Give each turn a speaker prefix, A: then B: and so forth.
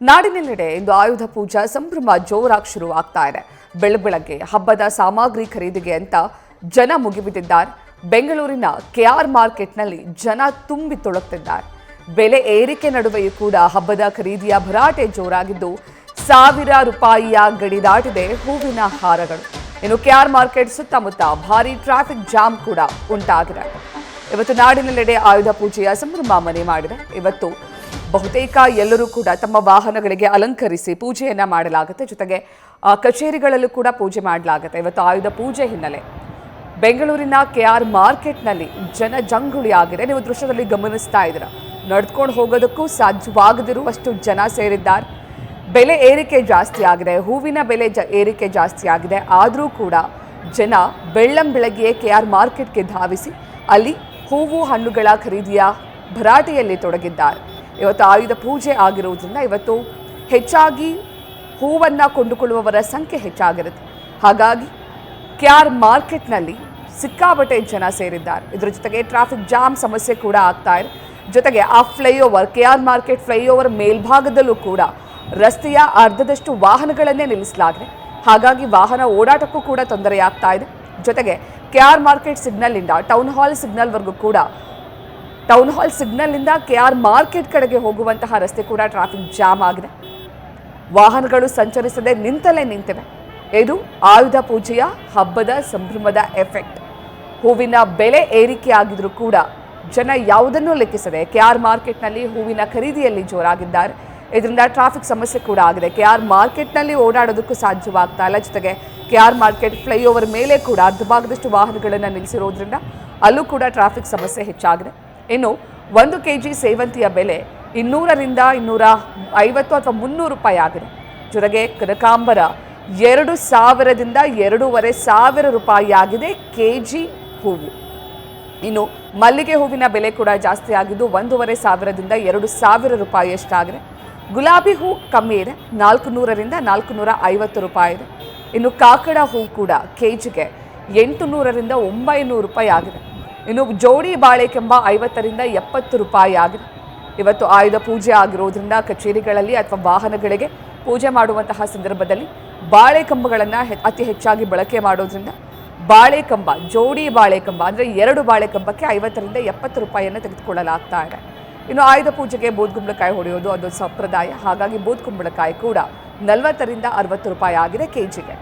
A: ನಾಡಿನೆಲ್ಲೆಡೆ ಇಂದು ಆಯುಧ ಪೂಜಾ ಸಂಭ್ರಮ ಜೋರಾಗಿ ಶುರುವಾಗ್ತಾ ಇದೆ. ಬೆಳಗ್ಗೆ ಹಬ್ಬದ ಸಾಮಗ್ರಿ ಖರೀದಿಗೆ ಅಂತ ಜನ ಮುಗಿಬಿದ್ದಿದ್ದಾರೆ. ಬೆಂಗಳೂರಿನ ಕೆಆರ್ ಮಾರ್ಕೆಟ್ನಲ್ಲಿ ಜನ ತುಂಬಿ ತುಳುಕ್ತಿದ್ದಾರೆ. ಬೆಲೆ ಏರಿಕೆ ನಡುವೆಯೂ ಕೂಡ ಹಬ್ಬದ ಖರೀದಿಯ ಭರಾಟೆ ಜೋರಾಗಿದ್ದು, ಸಾವಿರ ರೂಪಾಯಿಯ ಗಡಿ ದಾಟಿದೆ ಹೂವಿನ ಹಾರಗಳು. ಇನ್ನು ಕೆಆರ್ ಮಾರ್ಕೆಟ್ ಸುತ್ತಮುತ್ತ ಭಾರಿ ಟ್ರಾಫಿಕ್ ಜಾಮ್ ಕೂಡ ಉಂಟಾಗಿದೆ. ಇವತ್ತು ನಾಡಿನೆಲ್ಲೆಡೆ ಆಯುಧ ಪೂಜೆಯ ಸಂಭ್ರಮ ಮನೆ ಮಾಡಿದೆ. ಇವತ್ತು ಬಹುತೇಕ ಎಲ್ಲರೂ ಕೂಡ ತಮ್ಮ ವಾಹನಗಳಿಗೆ ಅಲಂಕರಿಸಿ ಪೂಜೆಯನ್ನ ಮಾಡಲಾಗುತ್ತೆ. ಜೊತೆಗೆ ಕಚೇರಿಗಳಲ್ಲೂ ಕೂಡ ಪೂಜೆ ಮಾಡಲಾಗುತ್ತೆ. ಇವತ್ತು ಆಯುಧ ಪೂಜೆ ಹಿನ್ನೆಲೆ ಬೆಂಗಳೂರಿನ ಕೆಆರ್ ಮಾರ್ಕೆಟ್ನಲ್ಲಿ ಜನ ಜಂಗುಳಿ ಆಗಿದೆ. ನೀವು ದೃಶ್ಯದಲ್ಲಿ ಗಮನಿಸ್ತಾ ಇದ್ದೀರಾ. ನಡ್ಕೊಂಡು ಹೋಗೋದಕ್ಕೂ ಸಾಧ್ಯವಾಗದಿರುವಷ್ಟು ಜನ ಸೇರಿದ್ದಾರೆ. ಬೆಲೆ ಏರಿಕೆ ಜಾಸ್ತಿ ಆಗಿದೆ, ಹೂವಿನ ಬೆಲೆ ಏರಿಕೆ ಜಾಸ್ತಿ ಆಗಿದೆ. ಆದರೂ ಕೂಡ ಜನ ಬೆಳ್ಳಂಬೆಳಗ್ಗೆಯೇ ಕೆಆರ್ ಮಾರ್ಕೆಟ್ಗೆ ಧಾವಿಸಿ ಅಲ್ಲಿ ಹೂವು ಹಣ್ಣುಗಳ ಖರೀದಿಯ ಭರಾಟೆಯಲ್ಲಿ ತೊಡಗಿದ್ದಾರೆ. ಇವತ್ತು ಆಯುಧ ಪೂಜೆ ಆಗಿರುವುದರಿಂದ ಇವತ್ತು ಹೆಚ್ಚಾಗಿ ಹೂವನ್ನು ಕೊಂಡುಕೊಳ್ಳುವವರ ಸಂಖ್ಯೆ ಹೆಚ್ಚಾಗಿರುತ್ತೆ. ಹಾಗಾಗಿ ಕೆಆರ್ ಮಾರ್ಕೆಟ್ನಲ್ಲಿ ಸಿಕ್ಕಾಪಟ್ಟೆ ಜನ ಸೇರಿದ್ದಾರೆ. ಇದರ ಜೊತೆಗೆ ಟ್ರಾಫಿಕ್ ಜಾಮ್ ಸಮಸ್ಯೆ ಕೂಡ ಆಗ್ತಾ ಇದೆ. ಜೊತೆಗೆ ಆ ಫ್ಲೈಓವರ್ ಕೆಆರ್ ಮಾರ್ಕೆಟ್ ಫ್ಲೈಓವರ್ ಮೇಲ್ಭಾಗದಲ್ಲೂ ಕೂಡ ರಸ್ತೆಯ ಅರ್ಧದಷ್ಟು ವಾಹನಗಳನ್ನೇ ನಿಲ್ಲಿಸಲಾಗಿದೆ. ಹಾಗಾಗಿ ವಾಹನ ಓಡಾಟಕ್ಕೂ ಕೂಡ ತೊಂದರೆ ಆಗ್ತಾ ಇದೆ. ಜೊತೆಗೆ ಕೆಆರ್ ಮಾರ್ಕೆಟ್ ಸಿಗ್ನಲ್ನಿಂದ ಟೌನ್ ಹಾಲ್ ಸಿಗ್ನಲ್ವರೆಗೂ ಕೂಡ ಟೌನ್ ಹಾಲ್ ಸಿಗ್ನಲ್ನಿಂದ ಕೆಆರ್ ಮಾರ್ಕೆಟ್ ಕಡೆಗೆ ಹೋಗುವಂತಹ ರಸ್ತೆ ಕೂಡ ಟ್ರಾಫಿಕ್ ಜಾಮ್ ಆಗಿದೆ. ವಾಹನಗಳು ಸಂಚರಿಸದೆ ನಿಂತಲೇ ನಿಂತಿವೆ. ಇದು ಆಯುಧ ಪೂಜೆಯ ಹಬ್ಬದ ಸಂಭ್ರಮದ ಎಫೆಕ್ಟ್. ಹೂವಿನ ಬೆಲೆ ಏರಿಕೆ ಆಗಿದ್ರೂ ಕೂಡ ಜನ ಯಾವುದನ್ನೂ ಲೆಕ್ಕಿಸದೆ ಕೆಆರ್ ಮಾರ್ಕೆಟ್ನಲ್ಲಿ ಹೂವಿನ ಖರೀದಿಯಲ್ಲಿ ಜೋರಾಗಿದ್ದಾರೆ. ಇದರಿಂದ ಟ್ರಾಫಿಕ್ ಸಮಸ್ಯೆ ಕೂಡ ಆಗಿದೆ. ಕೆಆರ್ ಮಾರ್ಕೆಟ್ನಲ್ಲಿ ಓಡಾಡೋದಕ್ಕೂ ಸಾಧ್ಯವಾಗ್ತಾ ಇಲ್ಲ. ಜೊತೆಗೆ ಕೆಆರ್ ಮಾರ್ಕೆಟ್ ಫ್ಲೈಓವರ್ ಮೇಲೆ ಕೂಡ ಅರ್ಧ ಭಾಗದಷ್ಟು ವಾಹನಗಳನ್ನು ನಿಲ್ಲಿಸಿರೋದ್ರಿಂದ ಅಲ್ಲೂ ಕೂಡ ಟ್ರಾಫಿಕ್ ಸಮಸ್ಯೆ ಹೆಚ್ಚಾಗಿದೆ. ಇನ್ನು 1 kg ಸೇವಂತಿಯ ಬೆಲೆ 200ರಿಂದ 250 ಅಥವಾ 300 ರೂಪಾಯಿ ಆಗಿದೆ. ಜೊತೆಗೆ ಕನಕಾಂಬರ 2000ದಿಂದ 2500 ರೂಪಾಯಿ ಆಗಿದೆ ಕೆಜಿ ಹೂವು. ಇನ್ನು ಮಲ್ಲಿಗೆ ಹೂವಿನ ಬೆಲೆ ಕೂಡ ಜಾಸ್ತಿ ಆಗಿದ್ದು 1500ದಿಂದ 2000 ರೂಪಾಯಿಯಷ್ಟಾಗಿದೆ. ಗುಲಾಬಿ ಹೂ ಕಮ್ಮಿ ಇದೆ, 400ರಿಂದ 450 ರೂಪಾಯಿ ಇದೆ. ಇನ್ನು ಕಾಕಡ ಹೂ ಕೂಡ ಕೆಜಿಗೆ 800ರಿಂದ 900 ರೂಪಾಯಿ ಆಗಿದೆ. ಇನ್ನು ಜೋಡಿ ಬಾಳೆಕೆಂಬ 50ರಿಂದ 70 ರೂಪಾಯಿ ಆಗಿದೆ. ಇವತ್ತು ಆಯುಧ ಪೂಜೆ ಆಗಿರೋದ್ರಿಂದ ಕಚೇರಿಗಳಲ್ಲಿ ಅಥವಾ ವಾಹನಗಳಿಗೆ ಪೂಜೆ ಮಾಡುವಂತಹ ಸಂದರ್ಭದಲ್ಲಿ ಬಾಳೆಕಂಬಗಳನ್ನು ಅತಿ ಹೆಚ್ಚಾಗಿ ಬಳಕೆ ಮಾಡೋದ್ರಿಂದ ಬಾಳೆಕಂಬ ಜೋಡಿ ಬಾಳೆಕಂಬ ಅಂದರೆ 2 ಬಾಳೆಕಂಬಕ್ಕೆ 50ರಿಂದ 70 ರೂಪಾಯಿಯನ್ನು ತೆಗೆದುಕೊಳ್ಳಲಾಗ್ತಾ ಇದೆ. ಇನ್ನು ಆಯುಧ ಪೂಜೆಗೆ ಬೂದ್ಗುಂಬಳಕಾಯಿ ಹೊಡೆಯೋದು ಅದೊಂದು ಸಂಪ್ರದಾಯ. ಹಾಗಾಗಿ ಬೂದ್ಗುಂಬಳಕಾಯಿ ಕೂಡ 40ರಿಂದ 60 ರೂಪಾಯಿ ಆಗಿದೆ ಕೆಜಿಗೆ.